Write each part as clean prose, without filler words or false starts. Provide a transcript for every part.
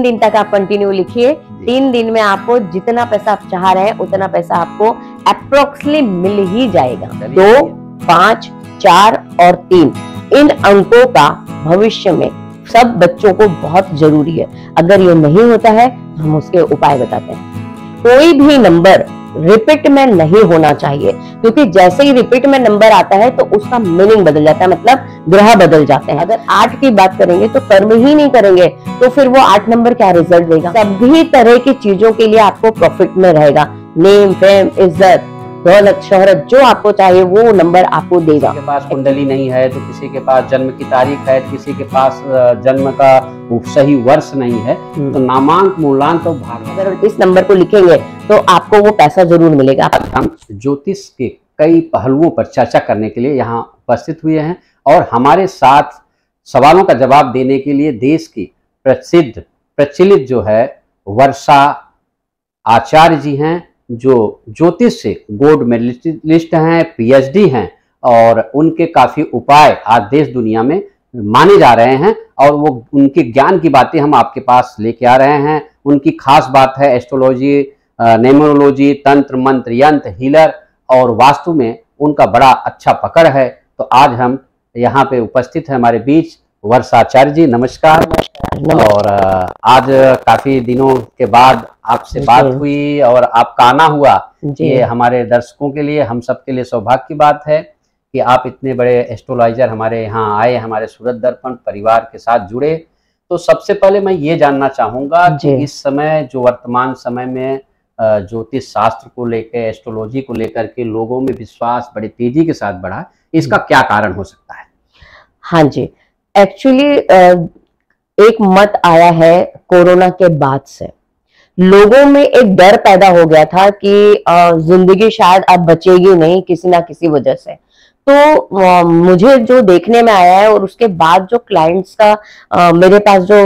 दिन तक आप कंटिन्यू लिखिए। 3 दिन में आपको जितना पैसा आप चाह रहे हैं उतना पैसा आपको अप्रोक्सीमेटली मिल ही जाएगा। 2, 5, 4 और 3 इन अंकों का भविष्य में सब बच्चों को बहुत जरूरी है। अगर ये नहीं होता है तो हम उसके उपाय बताते हैं। कोई भी नंबर रिपीट में नहीं होना चाहिए, क्योंकि जैसे ही रिपीट में नंबर आता है तो उसका मीनिंग बदल जाता है, मतलब ग्रह बदल जाते हैं। अगर 8 की बात करेंगे तो कर्म ही नहीं करेंगे तो फिर वो 8 नंबर क्या रिजल्ट देगा। सभी तरह की चीजों के लिए आपको प्रॉफिट में रहेगा। नेम, फेम, इज्जत, दौलत, शोहरत, जो आपको चाहिए वो नंबर आपको देगा। किसी के पास कुंडली नहीं है तो किसी के पास जन्म की तारीख है, किसी के पास जन्म का सही वर्ष नहीं है, तो नामांक, मूलांक और भाग अगर इस नंबर को लिखेंगे तो आपको वो पैसा जरूर मिलेगा। हम ज्योतिष के कई पहलुओं पर चर्चा करने के लिए यहाँ उपस्थित हुए हैं और हमारे साथ सवालों का जवाब देने के लिए देश की प्रसिद्ध प्रचलित जो है वर्षा आचार्य जी हैं, जो ज्योतिष से गोल्ड मेडलिस्ट हैं, पीएचडी हैं और उनके काफी उपाय आज देश दुनिया में माने जा रहे हैं और वो उनके ज्ञान की बातें हम आपके पास लेके आ रहे हैं। उनकी खास बात है एस्ट्रोलॉजी, न्यूमरोलॉजी, तंत्र मंत्र, यंत्र, हीलर और वास्तु में उनका बड़ा अच्छा पकड़ है। तो आज हम यहाँ पे उपस्थित है हमारे बीच वर्षाचार्य जी। नमस्कार। और आज काफी दिनों के बाद आपसे बात हुई और आपका आना हुआ, ये हमारे दर्शकों के लिए, हम सब के लिए सौभाग्य की बात है कि आप इतने बड़े एस्ट्रोलॉजर हमारे यहाँ आए, हमारे सूरत दर्पण परिवार के साथ जुड़े। तो सबसे पहले मैं ये जानना चाहूंगा कि इस समय जो वर्तमान समय में ज्योतिष शास्त्र को लेकर, एस्ट्रोलॉजी को लेकर के लोगों में विश्वास बड़ी तेजी के साथ बढ़ा, इसका क्या कारण हो सकता है? हाँ जी, एक्चुअली एक मत आया है कोरोना के बाद से, लोगों में एक डर पैदा हो गया था कि जिंदगी शायद अब बचेगी नहीं किसी ना किसी वजह से। तो मुझे जो देखने में आया है और उसके बाद जो क्लाइंट्स का मेरे पास जो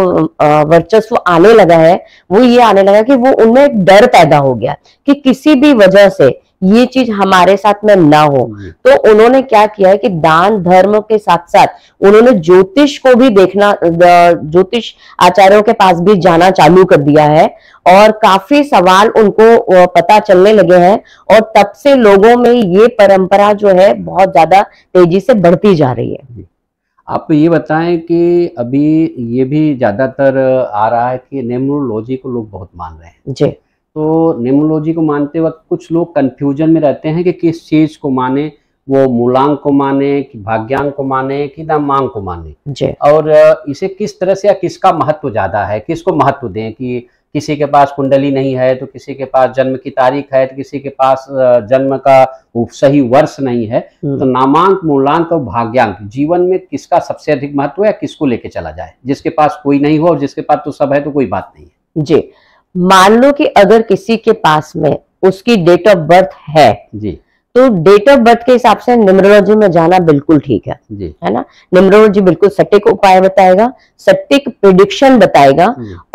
वर्चस्व आने लगा है, वो ये आने लगा कि वो उनमें एक डर पैदा हो गया कि किसी भी वजह से ये चीज हमारे साथ में ना हो। तो उन्होंने क्या किया है कि दान धर्म के साथ साथ उन्होंने ज्योतिष को भी देखना, ज्योतिष आचार्यों के पास भी जाना चालू कर दिया है और काफी सवाल उनको पता चलने लगे हैं और तब से लोगों में ये परंपरा जो है बहुत ज्यादा तेजी से बढ़ती जा रही है। आप ये बताएं कि अभी ये भी ज्यादातर आ रहा है कि न्यूमरोलॉजी को लोग बहुत मान रहे हैं जी। तो न्यूमरोलॉजी को मानते वक्त कुछ लोग कंफ्यूजन में रहते हैं कि किस चीज को माने, वो मूलांक को माने कि भाग्यांक को माने कि नामांक को माने जी। और इसे किस तरह से या किसका महत्व ज्यादा है, किसको महत्व दें कि किसी के पास कुंडली नहीं है तो किसी के पास जन्म की तारीख है तो किसी के पास जन्म का सही वर्ष नहीं है, तो नामांक, मूलांक और भाग्यांक जीवन में किसका सबसे अधिक महत्व है या किसको लेके चला जाए? जिसके पास कोई नहीं हो और जिसके पास तो सब है तो कोई बात नहीं है जी। मान लो कि अगर किसी के पास में उसकी डेट ऑफ बर्थ है जी, तो डेट ऑफ बर्थ के हिसाब से न्यूमरोलॉजी में जाना बिल्कुल ठीक है जी, है ना। न्यूमरोलॉजी बिल्कुल सटीक उपाय बताएगा, सटीक प्रिडिक्शन बताएगा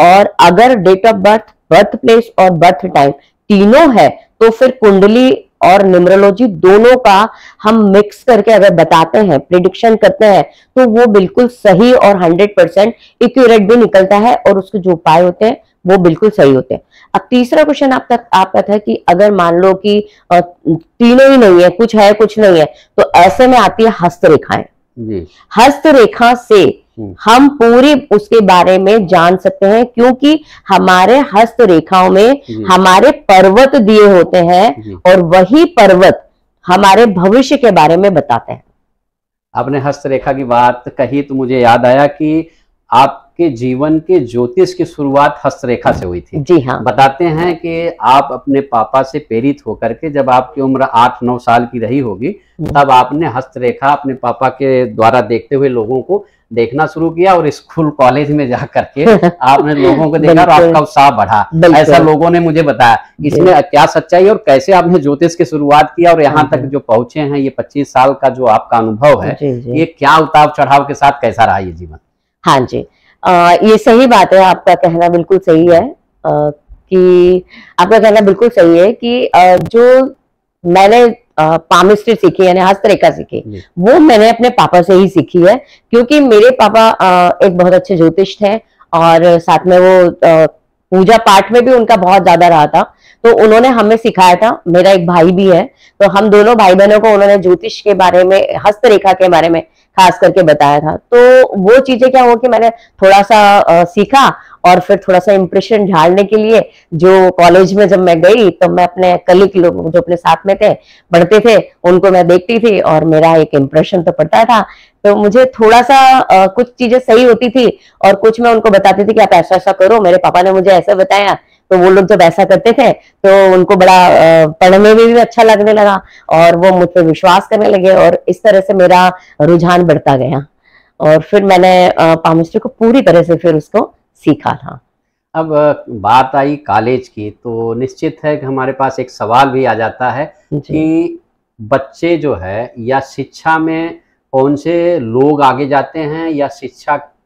और अगर date of birth, birth place और बर्थ टाइम तीनों है तो फिर कुंडली और न्यूमरोलॉजी दोनों का हम मिक्स करके अगर बताते हैं, प्रिडिक्शन करते हैं तो वो बिल्कुल सही और 100% एक्यूरेट भी निकलता है और उसके जो उपाय होते हैं वो बिल्कुल सही होते हैं। अब तीसरा क्वेश्चन आपका था कि अगर मान लो कि तीनों ही नहीं है, कुछ है कुछ नहीं है, तो ऐसे में आती है हस्तरेखाएं। हस्तरेखा से हम पूरी उसके बारे में जान सकते हैं क्योंकि हमारे हस्तरेखाओं में हमारे पर्वत दिए होते हैं और वही पर्वत हमारे भविष्य के बारे में बताते हैं। आपने हस्तरेखा की बात कही तो मुझे याद आया कि आपके जीवन के ज्योतिष की शुरुआत हस्तरेखा से हुई थी। जी हाँ। बताते हैं कि आप अपने पापा से प्रेरित होकर के जब आपकी उम्र 8-9 साल की रही होगी तब आपने हस्तरेखा अपने पापा के द्वारा देखते हुए लोगों को देखना शुरू किया और स्कूल कॉलेज में जा करके आपने लोगों को देखा और आपका उत्साह बढ़ा, ऐसा लोगों ने मुझे बताया। इसमें क्या सच्चाई और कैसे आपने ज्योतिष की शुरुआत किया और यहाँ तक जो पहुंचे हैं, ये 25 साल का जो आपका अनुभव है, ये क्या उतार चढ़ाव के साथ कैसा रहा ये जीवन? हाँ जी, ये सही बात है, आपका कहना बिल्कुल सही है कि आपका कहना बिल्कुल सही है कि जो मैंने पामिस्ट्री सीखी यानी हस्तरेखा सीखी वो मैंने अपने पापा से ही सीखी है क्योंकि मेरे पापा एक बहुत अच्छे ज्योतिष थे और साथ में वो पूजा पाठ में भी उनका बहुत ज्यादा रहा था। तो उन्होंने हमें सिखाया था, मेरा एक भाई भी है, तो हम दोनों भाई बहनों को उन्होंने ज्योतिष के बारे में, हस्तरेखा के बारे में खास करके बताया था। तो वो चीजें क्या हो कि मैंने थोड़ा सा सीखा, और फिर थोड़ा सा इंप्रेशन झाड़ने के लिए जो कॉलेज में जब मैं गई तो मैं अपने कलीग लोग जो अपने साथ में थे, पढ़ते थे, उनको मैं देखती थी और मेरा एक इंप्रेशन तो पड़ता था। तो मुझे थोड़ा सा कुछ चीजें सही होती थी और कुछ मैं उनको बताती थी कि आप ऐसा ऐसा करो, मेरे पापा ने मुझे ऐसा बताया। तो वो लोग जब ऐसा करते थे तो उनको बड़ा पढ़ने में भी अच्छा लगने लगा और वो मुझ पर विश्वास करने लगे, और इस तरह से मेरा रुझान बढ़ता गया और फिर मैंने पामिस्ट्री को पूरी तरह से फिर उसको सीखा था। अब बात आई कॉलेज की, तो निश्चित है कि हमारे पास एक सवाल भी आ जाता है कि बच्चे जो है या शिक्षा में कौन से लोग आगे जाते हैं, या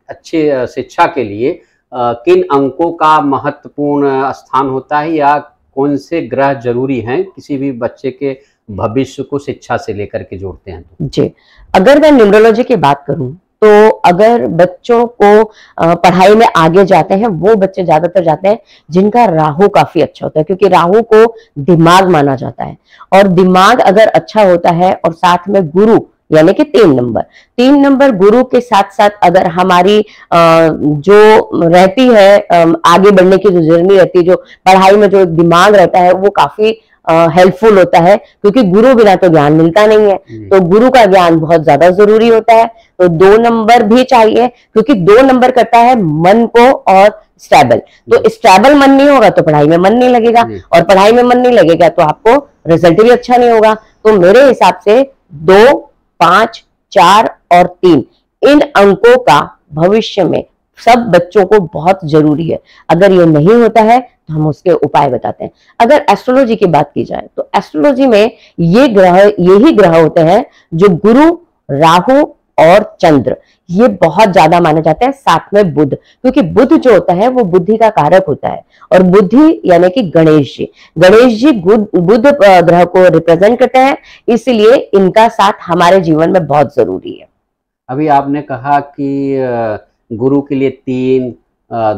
अच्छी शिक्षा के लिए किन अंकों का महत्वपूर्ण स्थान होता है, या कौन से ग्रह जरूरी हैं किसी भी बच्चे के भविष्य को शिक्षा से लेकर के जोड़ते हैं? तो जी, अगर मैं न्यूमरोलॉजी की बात करूं तो अगर बच्चों को पढ़ाई में आगे जाते हैं, वो बच्चे ज्यादातर जाते हैं जिनका राहु काफी अच्छा होता है, क्योंकि राहु को दिमाग माना जाता है, और दिमाग अगर अच्छा होता है और साथ में गुरु यानी कि 3 नंबर गुरु के साथ साथ अगर हमारी जो रहती है आगे बढ़ने की जो जर्नी रहती है, जो पढ़ाई में जो दिमाग रहता है वो काफी हेल्पफुल होता है, क्योंकि गुरु बिना तो ज्ञान मिलता नहीं है। तो गुरु का ज्ञान बहुत ज्यादा जरूरी होता है। तो 2 नंबर भी चाहिए, क्योंकि 2 नंबर करता है मन को और स्टेबल। तो स्टेबल मन नहीं होगा तो पढ़ाई में मन नहीं लगेगा, और पढ़ाई में मन नहीं लगेगा तो आपको रिजल्ट भी अच्छा नहीं होगा। तो मेरे हिसाब से 2, 5, 4 और 3 इन अंकों का भविष्य में सब बच्चों को बहुत जरूरी है। अगर ये नहीं होता है तो हम उसके उपाय बताते हैं। अगर एस्ट्रोलॉजी की बात की जाए तो एस्ट्रोलॉजी में यही ग्रह होते हैं जो गुरु, राहु और चंद्र, ये बहुत ज्यादा माने जाते हैं, साथ में बुध, क्योंकि बुध जो होता है वो बुद्धि का कारक होता है, और बुद्धि यानी कि गणेश जी बुध ग्रह को रिप्रेजेंट करते हैं, इसलिए इनका साथ हमारे जीवन में बहुत जरूरी है। अभी आपने कहा कि गुरु के लिए 3,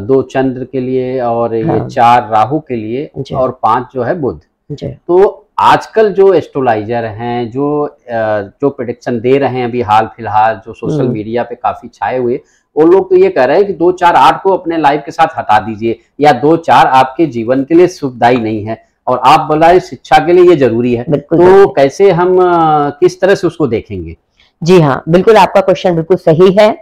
2 चंद्र के लिए, और ये 4 राहु के लिए, और 5 जो है बुध। तो आजकल जो एस्ट्रोलॉजर हैं, जो प्रेडिक्शन दे रहे हैं, अभी हाल फिलहाल जो सोशल मीडिया पे काफी छाए हुए, वो लोग तो ये कह रहे हैं कि 2, 4, 8 को अपने लाइफ के साथ हटा दीजिए, या 2, 4 आपके जीवन के लिए सुखदायी नहीं है, और आप बोला शिक्षा के लिए ये जरूरी है। तो कैसे हम किस तरह से उसको देखेंगे? जी हाँ, बिल्कुल, आपका क्वेश्चन बिल्कुल सही है।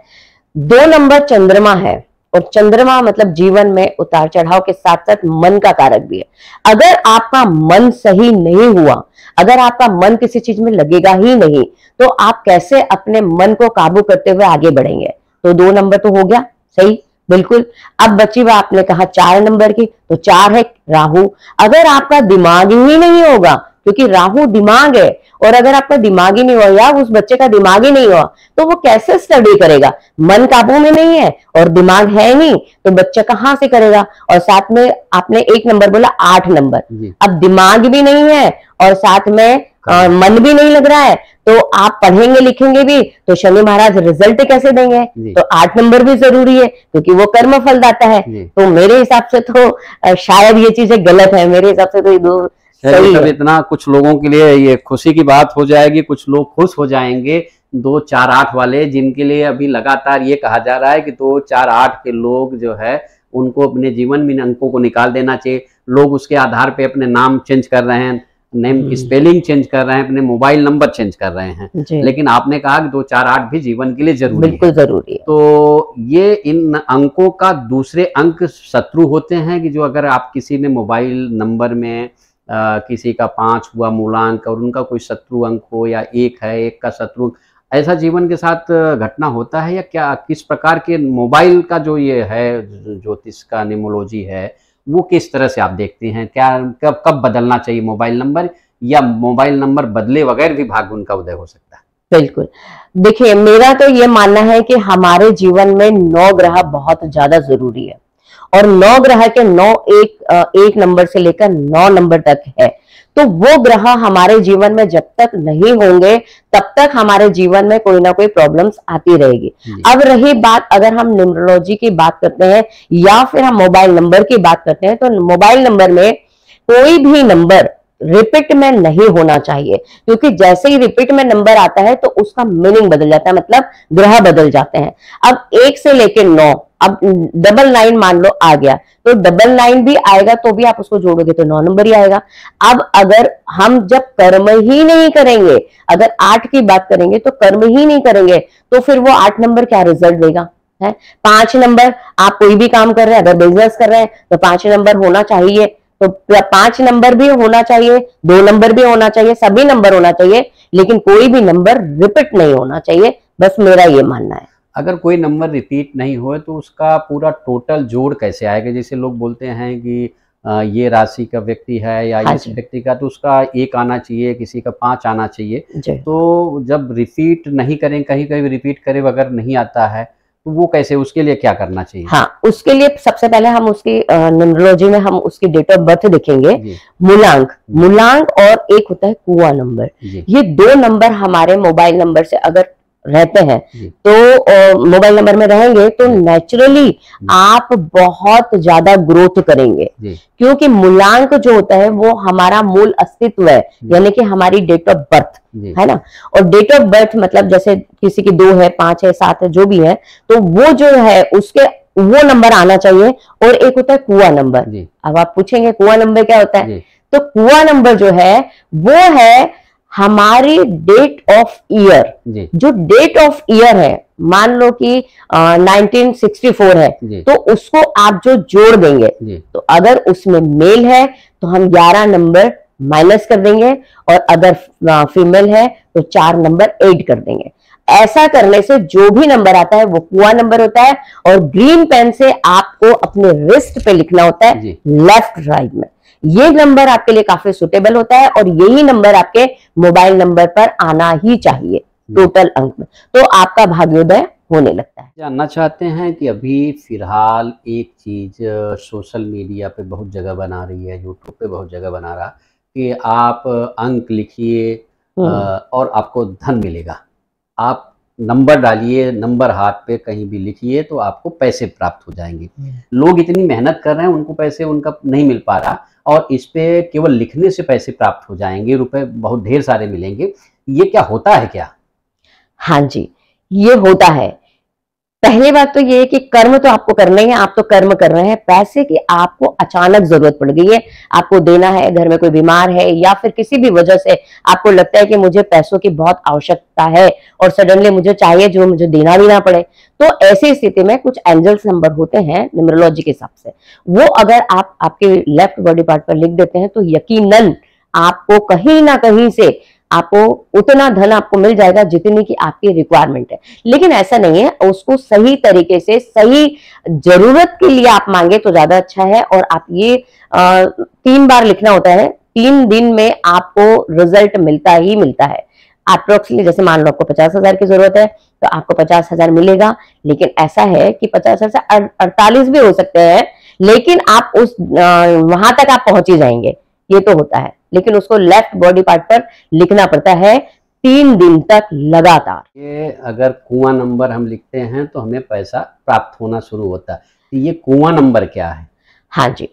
2 नंबर चंद्रमा है, और चंद्रमा मतलब जीवन में उतार चढ़ाव के साथ साथ मन का कारक भी है। अगर आपका मन सही नहीं हुआ, अगर आपका मन किसी चीज में लगेगा ही नहीं, तो आप कैसे अपने मन को काबू करते हुए आगे बढ़ेंगे? तो 2 नंबर तो हो गया सही, बिल्कुल। अब बची बात, आपने कहा 4 नंबर की, तो 4 है राहु। अगर आपका दिमाग ही नहीं होगा, क्योंकि राहु दिमाग है, और अगर आपका दिमाग ही नहीं हुआ या उस बच्चे का दिमाग ही नहीं हुआ तो वो कैसे स्टडी करेगा? मन काबू में नहीं है और दिमाग है नहीं, तो बच्चा कहां से करेगा? और साथ में आपने 1 नंबर बोला, 8 नंबर, अब दिमाग भी नहीं है और साथ में मन भी नहीं लग रहा है, तो आप पढ़ेंगे लिखेंगे भी तो शनि महाराज रिजल्ट कैसे देंगे? तो 8 नंबर भी जरूरी है, क्योंकि वो कर्म फल दाता है। तो मेरे हिसाब से तो शायद ये चीजें गलत है, मेरे हिसाब से तो ये 2 सही है। इतना कुछ लोगों के लिए ये खुशी की बात हो जाएगी, कुछ लोग खुश हो जाएंगे 2, 4, 8 वाले, जिनके लिए अभी लगातार ये कहा जा रहा है कि 2, 4, 8 के लोग जो है उनको अपने जीवन में अंकों को निकाल देना चाहिए। लोग उसके आधार पे अपने नाम चेंज कर रहे हैं, नेम की स्पेलिंग चेंज कर रहे हैं, अपने मोबाइल नंबर चेंज कर रहे हैं, लेकिन आपने कहा कि 2, 4, 8 भी जीवन के लिए जरूरी है। बिल्कुल जरूरी है। तो ये इन अंकों का दूसरे अंक शत्रु होते हैं कि जो अगर आप किसी ने मोबाइल नंबर में किसी का 5 हुआ मूलांक और उनका कोई शत्रु अंक हो, या 1 है, 1 का शत्रु, ऐसा जीवन के साथ घटना होता है या क्या? किस प्रकार के मोबाइल का जो ये है ज्योतिष का न्यूमरोलॉजी है, वो किस तरह से आप देखते हैं? क्या कब बदलना चाहिए मोबाइल नंबर, या मोबाइल नंबर बदले बगैर भी भाग्य उनका उदय हो सकता है? बिल्कुल, देखिए, मेरा तो ये मानना है कि हमारे जीवन में 9 ग्रह बहुत ज्यादा जरूरी है, और 9 ग्रह के 9 एक नंबर से लेकर 9 नंबर तक है। तो वो ग्रह हमारे जीवन में जब तक नहीं होंगे तब तक हमारे जीवन में कोई ना कोई प्रॉब्लम्स आती रहेगी। अब रही बात, अगर हम न्यूमरोलॉजी की बात करते हैं या फिर हम मोबाइल नंबर की बात करते हैं, तो मोबाइल नंबर में कोई भी नंबर रिपीट में नहीं होना चाहिए, क्योंकि जैसे ही रिपीट में नंबर आता है तो उसका मीनिंग बदल जाता है, मतलब ग्रह बदल जाते हैं। अब 1 से लेकर 9, अब 99 मान लो आ गया, तो 99 भी आएगा तो भी आप उसको जोड़ोगे तो 9 नंबर ही आएगा। अब अगर हम जब कर्म ही नहीं करेंगे, अगर 8 की बात करेंगे तो कर्म ही नहीं करेंगे, तो फिर वो 8 नंबर क्या रिजल्ट देगा है। 5 नंबर, आप कोई भी काम कर रहे हैं, अगर बिजनेस कर रहे हैं तो 5 नंबर होना चाहिए, तो 5 नंबर भी होना चाहिए, 2 नंबर भी होना चाहिए, सभी नंबर होना चाहिए, लेकिन कोई भी नंबर रिपीट नहीं होना चाहिए, बस मेरा ये मानना है। अगर कोई नंबर रिपीट नहीं हुए तो उसका पूरा टोटल जोड़ कैसे आएगा? जैसे लोग बोलते हैं कि ये राशि का व्यक्ति है या इस व्यक्ति का, तो उसका 1 आना चाहिए, किसी का 5 आना चाहिए। तो जब रिपीट नहीं करें, कहीं कहीं रिपीट करे अगर नहीं आता है तो वो कैसे, उसके लिए क्या करना चाहिए? हाँ, उसके लिए सबसे पहले हम उसकी न्यूमरोलॉजी में हम उसकी डेट ऑफ बर्थ देखेंगे, मूलांक और एक होता है कुआं नंबर। ये 2 नंबर हमारे मोबाइल नंबर से अगर रहते हैं तो मोबाइल नंबर में रहेंगे तो नेचुरली आप बहुत ज्यादा ग्रोथ करेंगे, क्योंकि मूलांक जो होता है वो हमारा मूल अस्तित्व है, यानी कि हमारी डेट ऑफ बर्थ है ना। और डेट ऑफ बर्थ मतलब जैसे किसी की 2 है, 5 है, 7 है, जो भी है, तो वो जो है उसके वो नंबर आना चाहिए। और एक होता है कुआं नंबर। अब आप पूछेंगे कुआं नंबर क्या होता है, तो कुआं नंबर जो है वो है हमारी डेट ऑफ ईयर। जो डेट ऑफ ईयर है, मान लो कि 1964 है, तो उसको आप जो जोड़ देंगे, तो अगर उसमें मेल है तो हम 11 नंबर माइनस कर देंगे, और अगर फीमेल है तो 4 नंबर ऐड कर देंगे। ऐसा करने से जो भी नंबर आता है वो कुआं नंबर होता है, और ग्रीन पेन से आपको अपने रिस्ट पे लिखना होता है, लेफ्ट राइट में। ये नंबर आपके लिए काफी सुटेबल होता है, और यही नंबर आपके मोबाइल नंबर पर आना ही चाहिए टोटल अंक में, तो आपका भाग्योदय होने लगता है। जानना चाहते हैं कि अभी फिलहाल एक चीज सोशल मीडिया पे बहुत जगह बना रही है, यूट्यूब पे बहुत जगह बना रहा कि आप अंक लिखिए और आपको धन मिलेगा। आप नंबर डालिए, नंबर हाथ पे कहीं भी लिखिए तो आपको पैसे प्राप्त हो जाएंगे। लोग इतनी मेहनत कर रहे हैं, उनको पैसे उनका नहीं मिल पा रहा, और इस पे केवल लिखने से पैसे प्राप्त हो जाएंगे, रुपए बहुत ढेर सारे मिलेंगे। ये क्या होता है क्या? हाँ जी, ये होता है। पहली बात तो ये है कि कर्म तो आपको करना ही है, आप तो कर्म कर रहे हैं। पैसे की आपको अचानक जरूरत पड़ गई है, आपको देना है, घर में कोई बीमार है या फिर किसी भी वजह से आपको लगता है कि मुझे पैसों की बहुत आवश्यकता है और सडनली मुझे चाहिए जो मुझे देना भी ना पड़े, तो ऐसी स्थिति में कुछ एंजल्स नंबर होते हैं न्यूमरोलॉजी के हिसाब से, वो अगर आप आपके लेफ्ट बॉडी पार्ट पर लिख देते हैं तो यकीनन आपको कहीं ना कहीं से आपको उतना धन आपको मिल जाएगा जितनी की आपकी रिक्वायरमेंट है। लेकिन ऐसा नहीं है, उसको सही तरीके से सही जरूरत के लिए आप मांगे तो ज्यादा अच्छा है। और आप ये 3 बार लिखना होता है, 3 दिन में आपको रिजल्ट मिलता ही मिलता है। अप्रोक्सीमेटली जैसे मान लो आपको 50,000 की जरूरत है तो आपको 50,000 मिलेगा, लेकिन ऐसा है कि 50,000 से 48 भी हो सकते हैं, लेकिन आप उस वहां तक आप पहुंच ही जाएंगे, ये तो होता है। लेकिन उसको लेफ्ट बॉडी पार्ट पर लिखना पड़ता है 3 दिन तक लगातार। ये अगर कुआं नंबर हम लिखते हैं तो हमें पैसा प्राप्त होना शुरू होता है। ये कुआं नंबर क्या है? हाँ जी,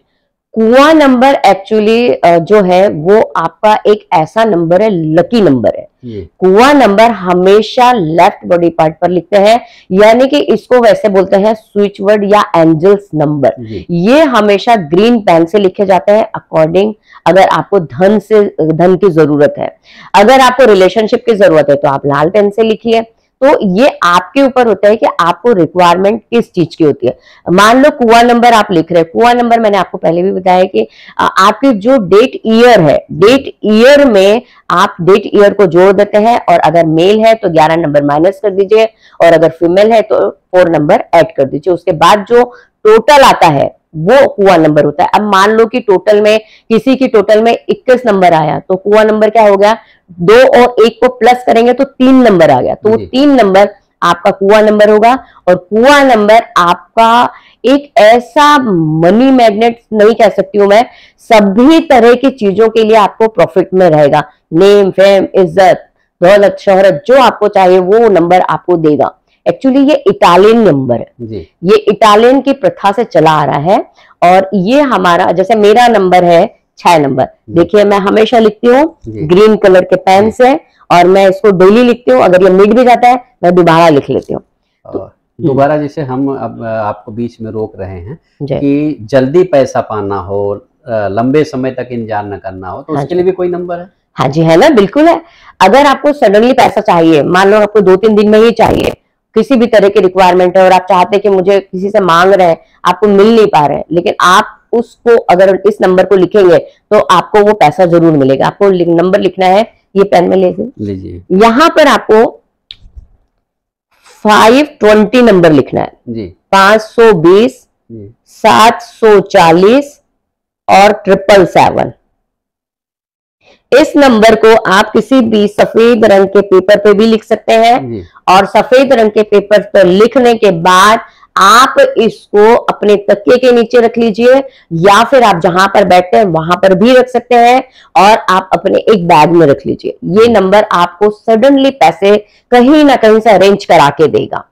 कुआं नंबर एक्चुअली जो है वो आपका एक ऐसा नंबर है, लकी नंबर है। कुआं नंबर हमेशा लेफ्ट बॉडी पार्ट पर लिखते हैं, यानी कि इसको वैसे बोलते हैं स्विच वर्ड या एंजल्स नंबर। ये हमेशा ग्रीन पेन से लिखे जाते हैं अकॉर्डिंग, अगर आपको धन की जरूरत है, अगर आपको रिलेशनशिप की जरूरत है तो आप लाल पेन से लिखिए। तो ये आपके ऊपर होता है कि आपको रिक्वायरमेंट किस चीज की होती है। मान लो कुआं नंबर आप लिख रहे हैं, कुआं नंबर मैंने आपको पहले भी बताया कि आपकी जो डेट ईयर है, डेट ईयर में आप डेट ईयर को जोड़ देते हैं, और अगर मेल है तो 11 नंबर माइनस कर दीजिए, और अगर फीमेल है तो 4 नंबर ऐड कर दीजिए। उसके बाद जो टोटल आता है वो कुआं नंबर होता है। अब मान लो कि टोटल में किसी की टोटल में 21 नंबर आया, तो कुआं नंबर क्या हो गया, 2 और 1 को प्लस करेंगे तो 3 नंबर आ गया, तो वो 3 नंबर आपका कुआं नंबर होगा। और कुआं नंबर आपका एक ऐसा मनी मैग्नेट नहीं कह सकती हूं मैं, सभी तरह की चीजों के लिए आपको प्रॉफिट में रहेगा। नेम, फेम, इज्जत, दौलत, शोहरत, जो आपको चाहिए वो नंबर आपको देगा। एक्चुअली ये इटालियन नंबर है जी। ये इटालियन की प्रथा से चला आ रहा है। और ये हमारा, जैसे मेरा नंबर है 6 नंबर, देखिए मैं हमेशा लिखती हूँ ग्रीन कलर के पेन से, और मैं इसको डेली लिखती हूँ। अगर ये मिट भी जाता है मैं दोबारा लिख लेती हूँ। तो दोबारा जैसे हम अब आपको बीच में रोक रहे हैं कि जल्दी पैसा पाना हो, लंबे समय तक इंतजार न करना हो, तो उसके लिए भी कोई नंबर है? हाँ जी, है ना, बिल्कुल है। अगर आपको सडनली पैसा चाहिए, मान लो आपको 2-3 दिन में ही चाहिए, किसी भी तरह की रिक्वायरमेंट है और आप चाहते हैं कि मुझे किसी से मांग रहे हैं, आपको मिल नहीं पा रहे हैं, लेकिन आप उसको अगर इस नंबर को लिखेंगे तो आपको वो पैसा जरूर मिलेगा। आपको नंबर लिखना है, ये पेन में लीजिए, यहाँ पर आपको 520 नंबर लिखना है जी। 520, 740 और 777। इस नंबर को आप किसी भी सफेद रंग के पेपर पे भी लिख सकते हैं, और सफेद रंग के पेपर पर लिखने के बाद आप इसको अपने तकिए के नीचे रख लीजिए, या फिर आप जहां पर बैठते हैं वहां पर भी रख सकते हैं, और आप अपने एक बैग में रख लीजिए। ये नंबर आपको सडनली पैसे कहीं ना कहीं से अरेंज करा के देगा।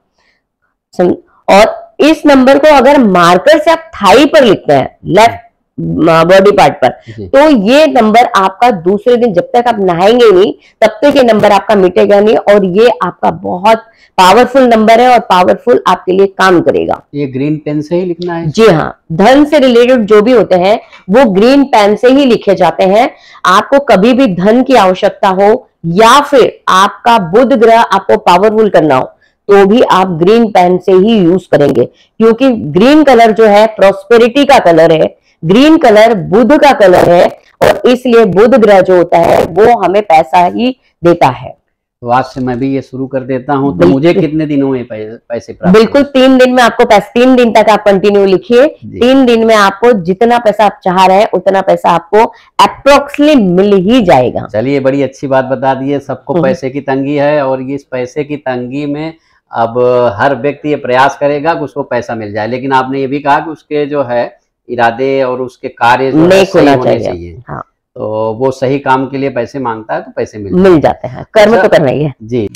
और इस नंबर को अगर मार्कर से आप थाई पर लिखते हैं, लेफ्ट बॉडी पार्ट पर, तो ये नंबर आपका दूसरे दिन जब तक आप नहाएंगे नहीं तब तक ये नंबर आपका मिटेगा नहीं, और ये आपका बहुत पावरफुल नंबर है और पावरफुल आपके लिए काम करेगा। ये ग्रीन पेन से ही लिखना है? जी हाँ, धन से रिलेटेड जो भी होते हैं वो ग्रीन पेन से ही लिखे जाते हैं। आपको कभी भी धन की आवश्यकता हो, या फिर आपका बुध ग्रह आपको पावरफुल करना हो, तो भी आप ग्रीन पेन से ही यूज करेंगे, क्योंकि ग्रीन कलर जो है प्रॉस्पेरिटी का कलर है, ग्रीन कलर बुध का कलर है, और इसलिए बुध ग्रह जो होता है वो हमें पैसा ही देता है। तो आज से मैं भी ये शुरू कर देता हूँ। तो मुझे कितने दिनों में पैसे प्राप्त? बिल्कुल 3 दिन में आपको पैसे, 3 दिन तक आप कंटिन्यू लिखिए, 3 दिन में आपको जितना पैसा आप चाह रहे हैं उतना पैसा आपको अप्रोक्सीमेटली मिल ही जाएगा। चलिए, बड़ी अच्छी बात बता दी है। सबको पैसे की तंगी है, और इस पैसे की तंगी में अब हर व्यक्ति ये प्रयास करेगा कि उसको पैसा मिल जाए, लेकिन आपने ये भी कहा कि उसके जो है इरादे और उसके कार्य जो है सही होने चाहिए। हाँ। तो वो सही काम के लिए पैसे मांगता है तो पैसे मिल जाते हैं। कर्म तो करना ही है जी।